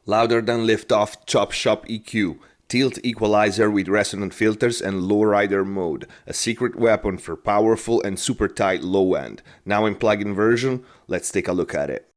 LouderThanLiftoff Chop Shop EQ, tilt equalizer with resonant filters and Lowrider Mode, a secret weapon for powerful and super tight low end. Now in plugin version, let's take a look at it.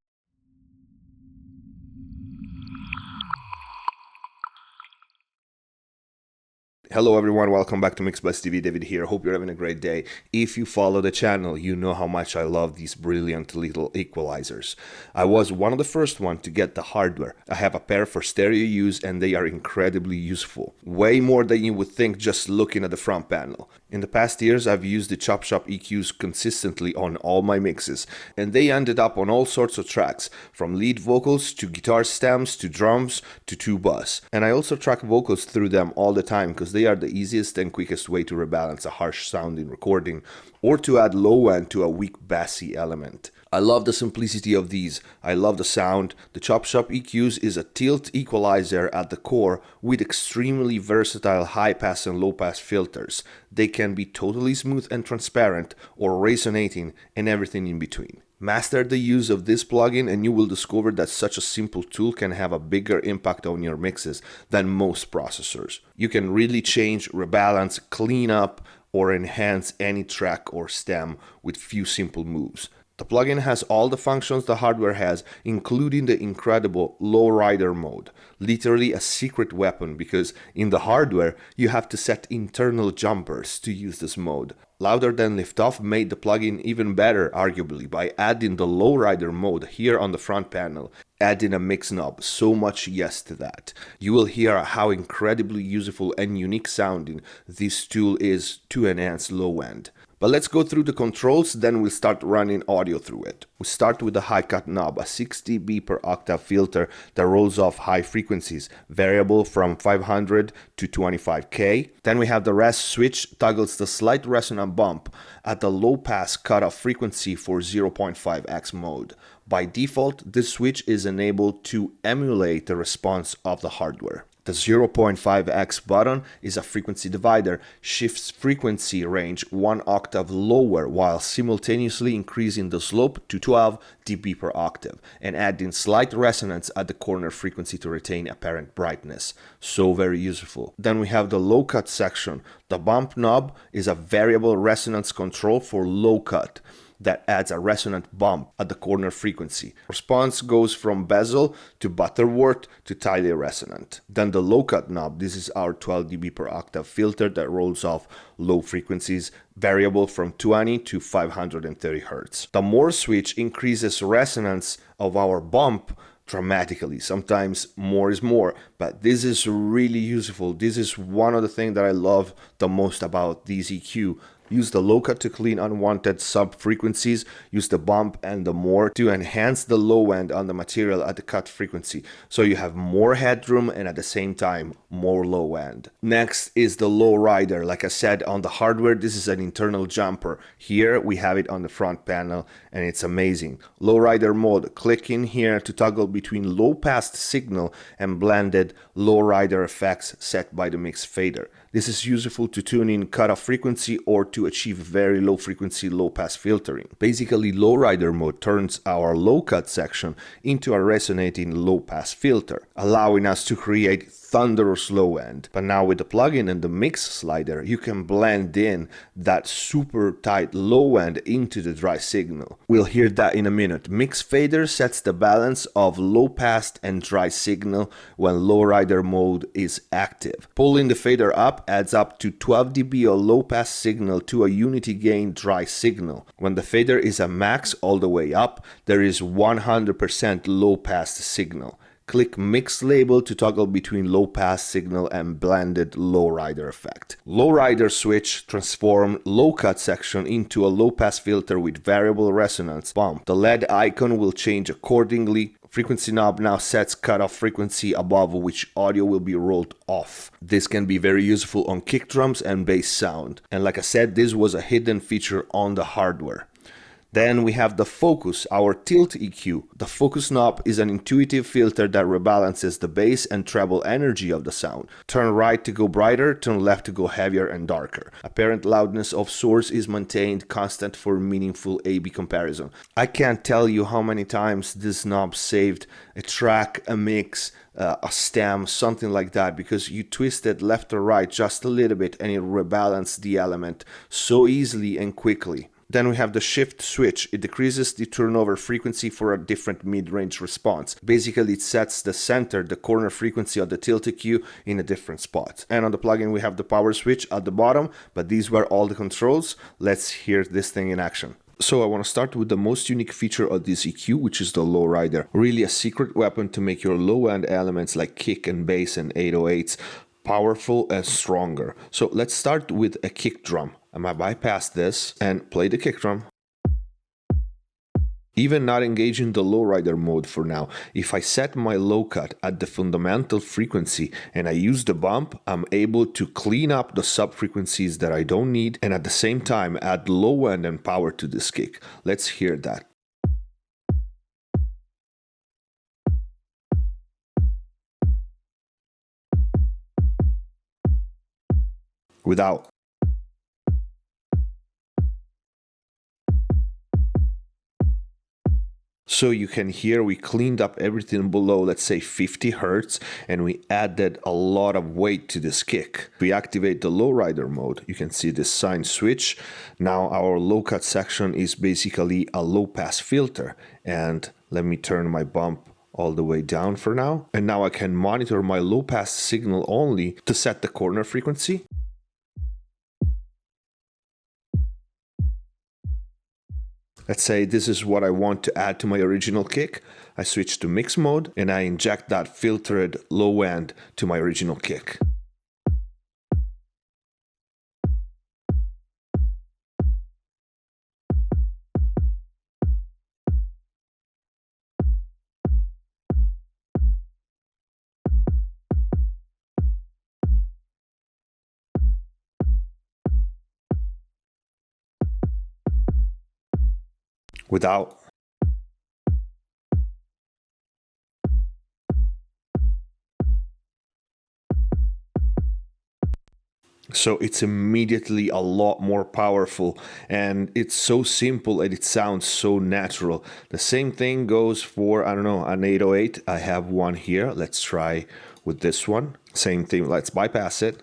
Hello everyone, welcome back to MixbusTv, David here, hope you're having a great day. If you follow the channel, you know how much I love these brilliant little equalizers. I was one of the first ones to get the hardware. I have a pair for stereo use and they are incredibly useful. Way more than you would think just looking at the front panel. In the past years I've used the Chop Shop EQs consistently on all my mixes and they ended up on all sorts of tracks, from lead vocals to guitar stems to drums to tuba. And I also track vocals through them all the time because they are the easiest and quickest way to rebalance a harsh sounding recording or to add low end to a weak bassy element. I love the simplicity of these. I love the sound. The Chop Shop EQs is a tilt equalizer at the core with extremely versatile high pass and low pass filters. They can be totally smooth and transparent or resonating and everything in between. Master the use of this plugin and you will discover that such a simple tool can have a bigger impact on your mixes than most processors. You can really change, rebalance, clean up, or enhance any track or stem with few simple moves. The plugin has all the functions the hardware has, including the incredible Lowrider Mode. Literally a secret weapon, because in the hardware you have to set internal jumpers to use this mode. LouderThanLiftoff made the plugin even better, arguably, by adding the Lowrider Mode here on the front panel, adding a mix knob. So much yes to that. You will hear how incredibly useful and unique sounding this tool is to enhance low end. But let's go through the controls, then we'll start running audio through it. We start with the high cut knob, a 6 dB per octave filter that rolls off high frequencies, variable from 500 to 25K. Then we have the res switch, toggles the slight resonant bump at the low pass cutoff frequency for 0.5x mode. By default, this switch is enabled to emulate the response of the hardware. The 0.5x button is a frequency divider, shifts frequency range 1 octave lower while simultaneously increasing the slope to 12 dB per octave and adding slight resonance at the corner frequency to retain apparent brightness. So very useful. Then we have the low cut section. The bump knob is a variable resonance control for low cut that adds a resonant bump at the corner frequency. Response goes from bezel to butterwort to tightly resonant. Then the low cut knob, this is our 12 dB per octave filter that rolls off low frequencies, variable from 20 to 530 Hz. The more switch increases resonance of our bump dramatically. Sometimes more is more, but this is really useful. This is one of the things that I love the most about these EQ. Use the low cut to clean unwanted sub-frequencies, use the bump and the more to enhance the low end on the material at the cut frequency, so you have more headroom and at the same time more low end. Next is the Lowrider. Like I said, on the hardware this is an internal jumper. Here we have it on the front panel and it's amazing. Lowrider Mode, click in here to toggle between low pass signal and blended Lowrider effects set by the mix fader. This is useful to tune in cutoff frequency or to achieve very low frequency low pass filtering. Basically, Lowrider Mode turns our low cut section into a resonating low pass filter, allowing us to create thunderous low end. But now with the plugin and the mix slider, you can blend in that super tight low end into the dry signal. We'll hear that in a minute. Mix fader sets the balance of low pass and dry signal when Lowrider Mode is active. Pulling the fader up adds up to 12 dB of low pass signal to a unity gain dry signal. When the fader is a max all the way up, there is 100% low pass signal. Click Mix label to toggle between low pass signal and blended Lowrider effect. Lowrider Switch transform low cut section into a low pass filter with variable resonance bump. The LED icon will change accordingly. Frequency knob now sets cutoff frequency above which audio will be rolled off. This can be very useful on kick drums and bass sound. And like I said, this was a hidden feature on the hardware. Then we have the focus, our tilt EQ. The focus knob is an intuitive filter that rebalances the bass and treble energy of the sound. Turn right to go brighter, turn left to go heavier and darker. Apparent loudness of source is maintained constant for meaningful A/B comparison. I can't tell you how many times this knob saved a track, a mix, a stem, something like that, because you twist it left or right just a little bit and it rebalances the element so easily and quickly. Then we have the shift switch. It decreases the turnover frequency for a different mid-range response. Basically, it sets the center, the corner frequency of the tilt EQ in a different spot. And on the plugin, we have the power switch at the bottom, but these were all the controls. Let's hear this thing in action. So I want to start with the most unique feature of this EQ, which is the Lowrider. Really a secret weapon to make your low-end elements like kick and bass and 808s powerful and stronger. So let's start with a kick drum. I'm gonna bypass this and play the kick drum. Even not engaging the Lowrider mode for now, if I set my low cut at the fundamental frequency and I use the bump, I'm able to clean up the sub frequencies that I don't need and at the same time add low end and power to this kick. Let's hear that. Without. So you can hear we cleaned up everything below, let's say 50 Hertz, and we added a lot of weight to this kick. We activate the Lowrider mode. You can see this sign switch. Now our low cut section is basically a low pass filter. And let me turn my bump all the way down for now. And now I can monitor my low pass signal only to set the corner frequency. Let's say this is what I want to add to my original kick. I switch to mix mode and I inject that filtered low end to my original kick. Without. So it's immediately a lot more powerful and it's so simple and it sounds so natural. The same thing goes for, I don't know, an 808. I have one here. Let's try with this one. Same thing. Let's bypass it.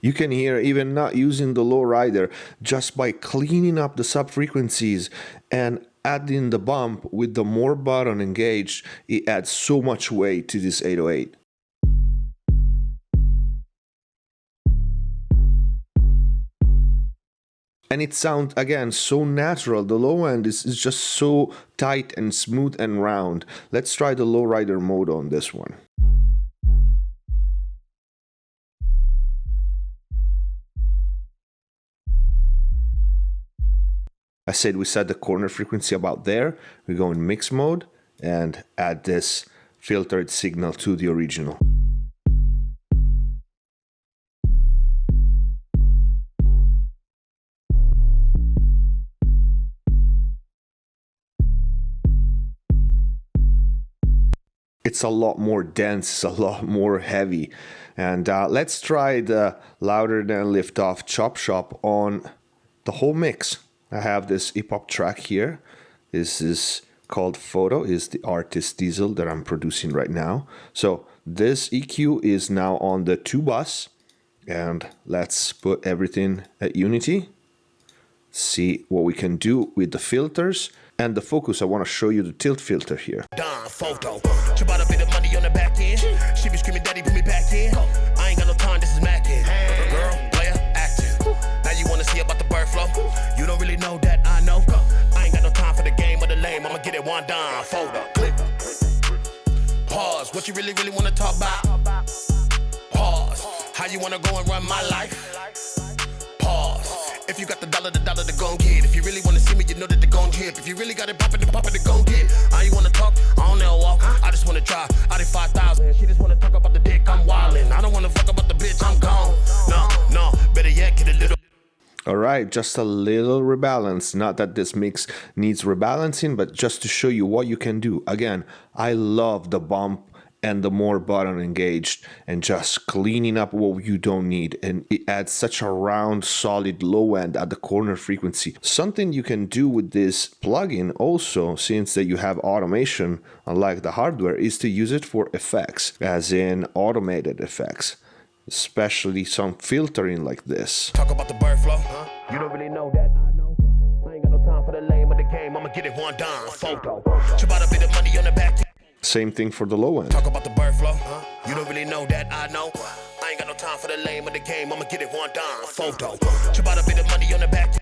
You can hear even not using the Lowrider, just by cleaning up the sub frequencies and adding the bump with the more button engaged, it adds so much weight to this 808. And it sounds, again, so natural. The low end is just so tight and smooth and round. Let's try the Lowrider mode on this one. I said we set the corner frequency about there. We go in mix mode and add this filtered signal to the original. It's a lot more dense, a lot more heavy. And let's try the LouderThanLiftoff Chop Shop on the whole mix. I have this hip-hop track here. This is called Photo, is the artist Diesel that I'm producing right now. So this EQ is now on the 2 bus. And let's put everything at unity. See what we can do with the filters. And the focus, I want to show you the tilt filter here. Photo. She bought a bit of money on the back end. She be screaming, daddy, put me back in. I ain't got no time, this is Mackin. Girl, player, acting. Now you wanna see about the bird flow? You don't really know that I know. I ain't got no time for the game or the lame. I'ma get it one down. Photo. Click. Pause. What you really wanna talk about? Pause. How you wanna go and run my life? Pause. If you got the dollar to gon' get. If you really wanna see me, you know that they gon' drip. If you really got it poppin', they gon' get. I ain't wanna talk, I don't never walk. I just wanna try. I did 5,000. She just wanna talk about the dick, I'm wildin'. I don't wanna fuck about the bitch, I'm gone. No, better yet, get a little. Alright, just a little rebalance. Not that this mix needs rebalancing, but just to show you what you can do. Again, I love the bump and the more button engaged and just cleaning up what you don't need, and it adds such a round solid low end at the corner frequency. Something you can do with this plugin also, since that you have automation unlike the hardware, is to use it for effects, as in automated effects, especially some filtering like this. Talk about the bird flow, huh? You don't really know that I know. I ain't got no time for the lame of the game. I'ma get it one dime. Photo. About a bit of money on the back. Same thing for the low end. Talk about the bird flow, huh? You don't really know that I know. I ain't got no time for the lame of the game. I'ma get it one dime. Photo. About a bit of money on the back.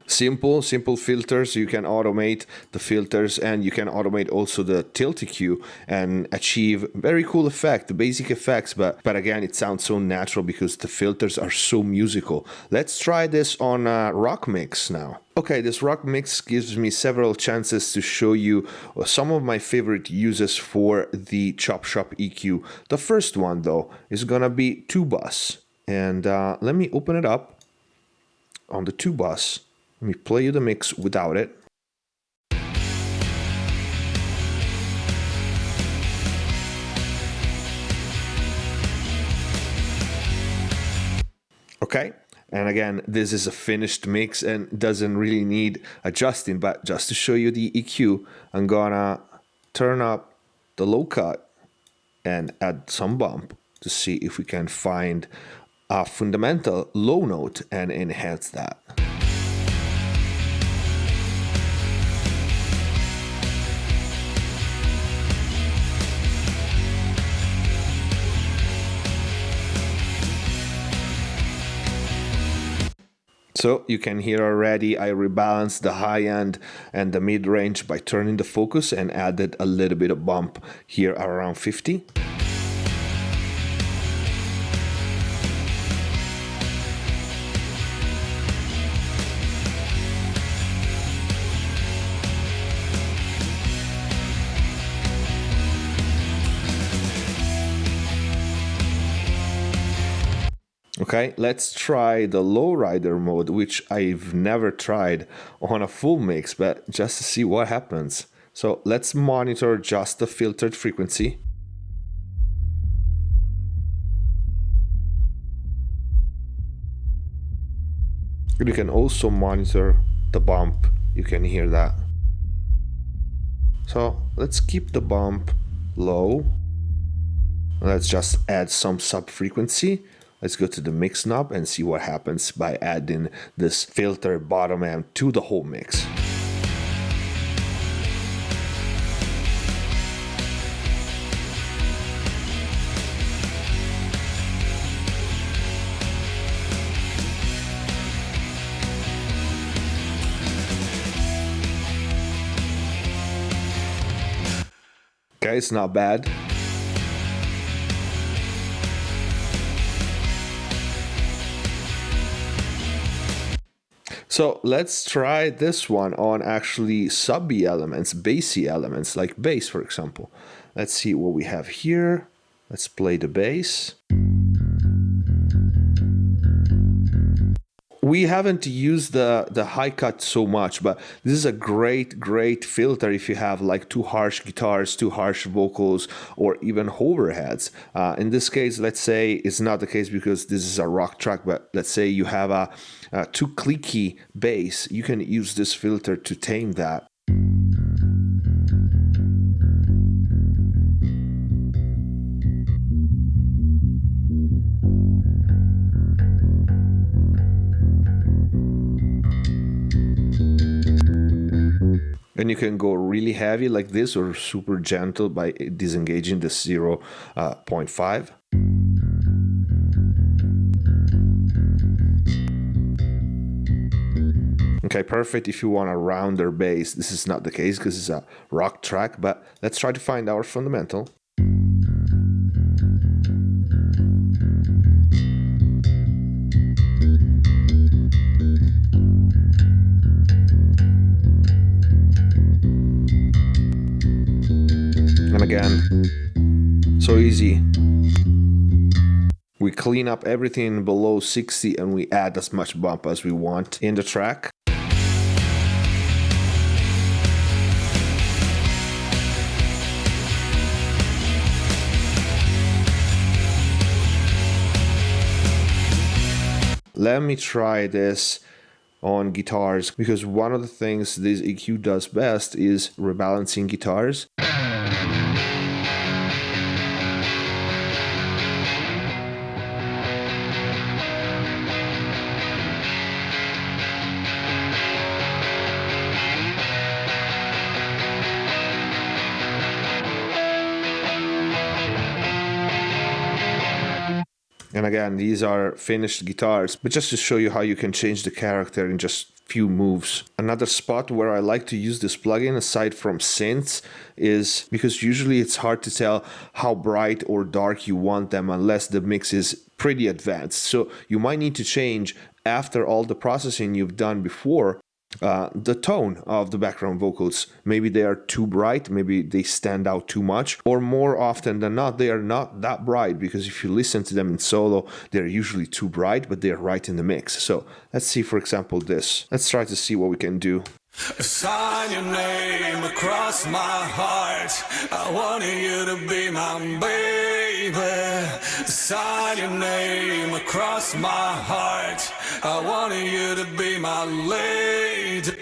Simple filters. You can automate the filters, and you can automate also the tilt EQ and achieve very cool effect, the basic effects, but again, it sounds so natural because the filters are so musical. Let's try this on a rock mix now. Okay, this rock mix gives me several chances to show you some of my favorite uses for the Chop Shop EQ. The first one though is gonna be 2-bus, and let me open it up on the 2-bus. Let me play you the mix without it. Okay, and again, this is a finished mix and doesn't really need adjusting, but just to show you the EQ, I'm gonna turn up the low cut and add some bump to see if we can find a fundamental low note and enhance that. So you can hear already I rebalanced the high end and the mid range by turning the focus and added a little bit of bump here around 50. Okay, let's try the Lowrider mode, which I've never tried on a full mix, but just to see what happens. So let's monitor just the filtered frequency. You can also monitor the bump, you can hear that. So let's keep the bump low. Let's just add some sub frequency. Let's go to the mix knob and see what happens by adding this filter bottom end to the whole mix. Okay, it's not bad. So let's try this one on actually subby elements, bassy elements, like bass, for example. Let's see what we have here. Let's play the bass. We haven't used the high cut so much, but this is a great filter if you have like too harsh guitars, too harsh vocals, or even overheads. In this case, let's say it's not the case because this is a rock track, but let's say you have a too clicky bass. You can use this filter to tame that. And you can go really heavy like this or super gentle by disengaging the 0.5. Okay, perfect if you want a rounder bass. This is not the case because it's a rock track, but let's try to find our fundamental. And again, so easy We clean up everything below 60 and we add as much bump as we want in the track. Let me try this on guitars, because one of the things this EQ does best is rebalancing guitars. And again, these are finished guitars, but just to show you how you can change the character in just few moves. Another spot where I like to use this plugin, aside from synths, is because usually it's hard to tell how bright or dark you want them unless the mix is pretty advanced. So you might need to change, after all the processing you've done before, the tone of the background vocals. Maybe they are too bright, maybe they stand out too much, or more often than not, they are not that bright, because if you listen to them in solo, they're usually too bright, but they're right in the mix. So let's see, for example, this. Let's try to see what we can do. Sign your name across my heart. I wanted you to be my baby. Sign your name across my heart. I wanted you to be my lady.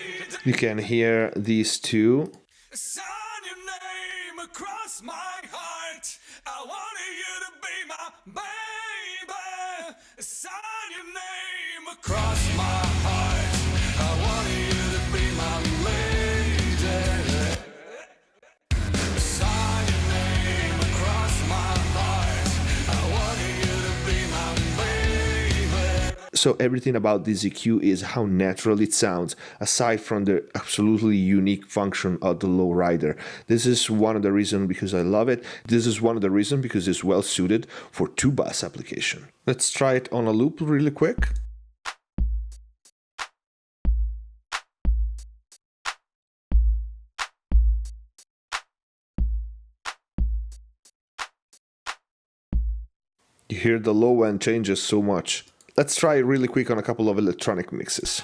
You can hear these two. Sign your name across my heart. I wanted you to be my baby. Sign your name across my heart. I wanted you to be my lady. Sign your name across my heart. I wanted you to be my baby. So everything about this EQ is how natural it sounds, aside from the absolutely unique function of the Lowrider. This is one of the reasons because I love it. This is one of the reasons because it's well suited for 2-bus application. Let's try it on a loop really quick. You hear the low end changes so much. Let's try it really quick on a couple of electronic mixes.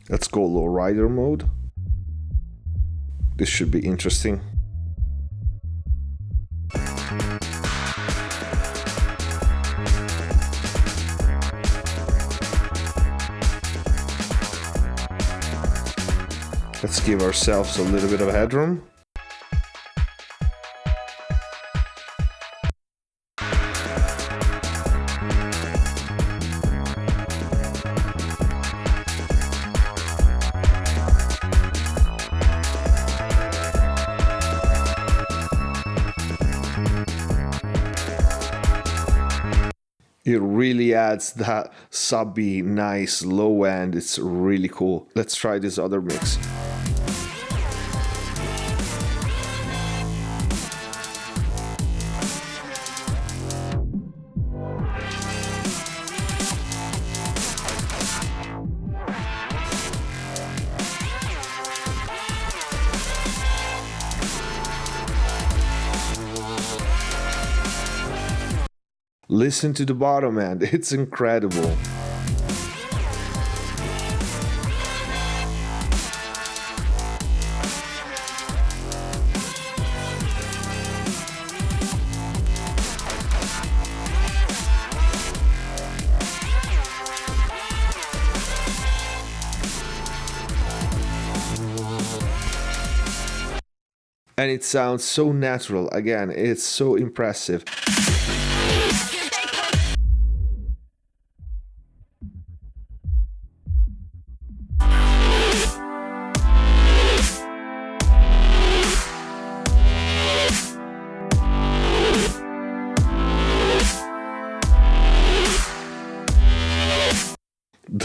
Let's go Lowrider Mode. This should be interesting. Let's give ourselves a little bit of headroom. It really adds that subby, nice low end. It's really cool. Let's try this other mix. Listen to the bottom end, it's incredible. And it sounds so natural. Again, it's so impressive.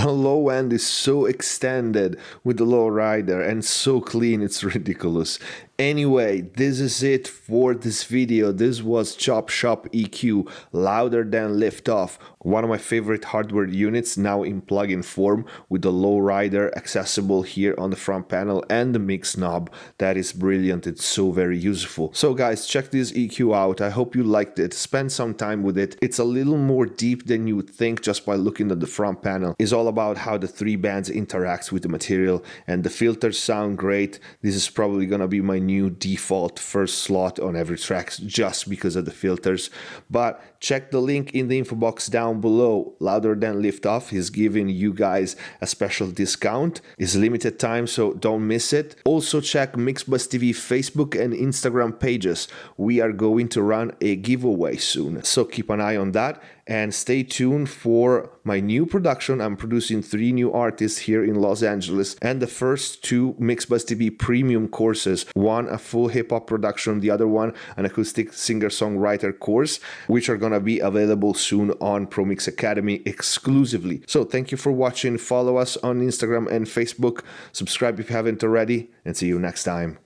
The low end is so extended with the Lowrider and so clean, it's ridiculous. Anyway, this is it for this video. This was Chop Shop EQ, Louder Than Liftoff, one of my favorite hardware units now in plug-in form with the Lowrider accessible here on the front panel and the mix knob. That is brilliant, it's so very useful. So guys, check this EQ out. I hope you liked it. Spend some time with it. It's a little more deep than you would think just by looking at the front panel. It's all about how the 3 bands interacts with the material, and the filters sound great. This is probably gonna be my new default first slot on every track just because of the filters. But check the link in the info box down below. Louder Than Liftoff is giving you guys a special discount. It's limited time, so don't miss it. Also check MixbusTv Facebook and Instagram pages. We are going to run a giveaway soon, so keep an eye on that. And stay tuned for my new production. I'm producing 3 new artists here in Los Angeles, and the first 2 MixbusTv premium courses. One a full hip-hop production, the other one an acoustic singer-songwriter course, which are gonna be available soon on ProMix Academy exclusively. So thank you for watching. Follow us on Instagram and Facebook. Subscribe if you haven't already, and see you next time.